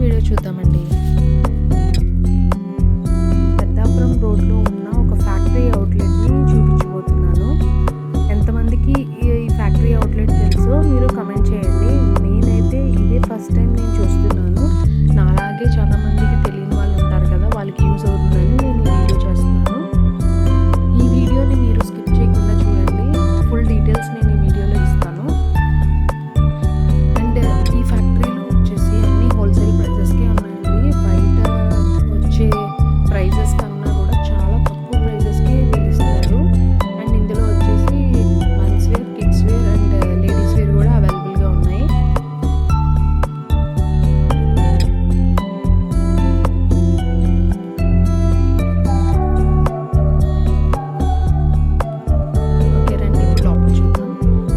Video చూద్దామండి. పెద్దాపురం రోడ్లో ఉన్న ఒక ఫ్యాక్టరీ అవుట్లెట్ని చూపించబోతున్నాను. ఎంతమందికి ఈ ఫ్యాక్టరీ అవుట్లెట్ తెలుసో మీరు కమెంట్ చేయండి. నేనైతే ఇదే ఫస్ట్ టైం నేను చూస్తున్నాను. నాలాగే చాలామందికి తెలియని వాళ్ళు ఉంటారు కదా, వాళ్ళకి యూజ్ అవుతుందని నేను ఈ వీడియో చేస్తున్నాను. ఈ వీడియోని మీరు స్కిప్ చేయకుండా చూడండి. ఫుల్ డీటెయిల్స్ నేను ఈ వీడియోలో ఇస్తాను. అండ్ ఈ ఫ్యాక్టరీలో వచ్చేసి అన్ని హోల్సేల్ ప్రైజెస్కే ఉన్నాయండి. బయట వచ్చే ప్రైజెస్ కన్నా కూడా చాలా తక్కువ ప్రైజెస్కి వీళ్ళు ఇస్తారు. అండ్ ఇందులో వచ్చేసి men's wear, kids wear and ladies wear కూడా అవైలబుల్గా ఉన్నాయి. ఓకే రండి, ఇప్పుడు లోపల చూద్దాం.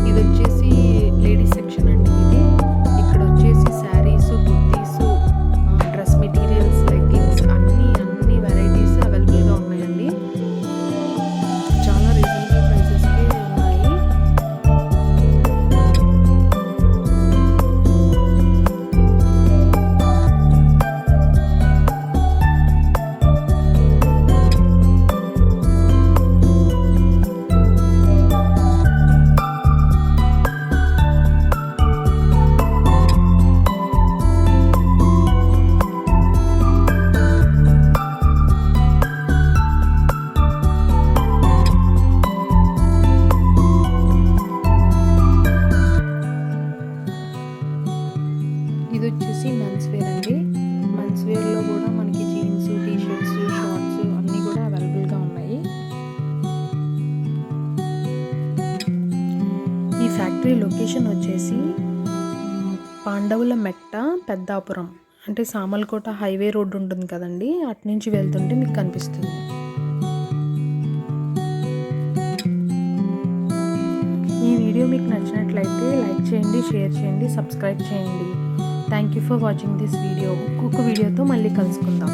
ఇది వచ్చేసి లేడీస్ సెక్షన్ అండి. ఇది ఇక్కడ వచ్చేసి saris, kurtis, dress materials, leggings అన్ని వెరైటీస్ అవైలబుల్గా ఉన్నాయండి. చాలా రీజనబుల్ ప్రైసెస్కి ఉన్నాయి. ఇది వచ్చేసి మెన్స్ వేర్ అండి. మెన్స్ వేర్లో కూడా మనకి జీన్స్, టీషర్ట్స్, షార్ట్స్ అన్నీ కూడా అవైలబుల్గా ఉన్నాయి. ఈ ఫ్యాక్టరీ లొకేషన్ వచ్చేసి పాండవుల మెట్ట, పెద్దాపురం, అంటే సామర్లకోట హైవే రోడ్డు ఉంటుంది కదండి, అటు నుంచి వెళ్తుంటే మీకు కనిపిస్తుంది. ఈ వీడియో మీకు నచ్చినట్లయితే లైక్ చేయండి, షేర్ చేయండి, సబ్స్క్రైబ్ చేయండి. Thank you for watching this video. ఇంకొక వీడియోతో మళ్ళీ కలుసుకుందాం.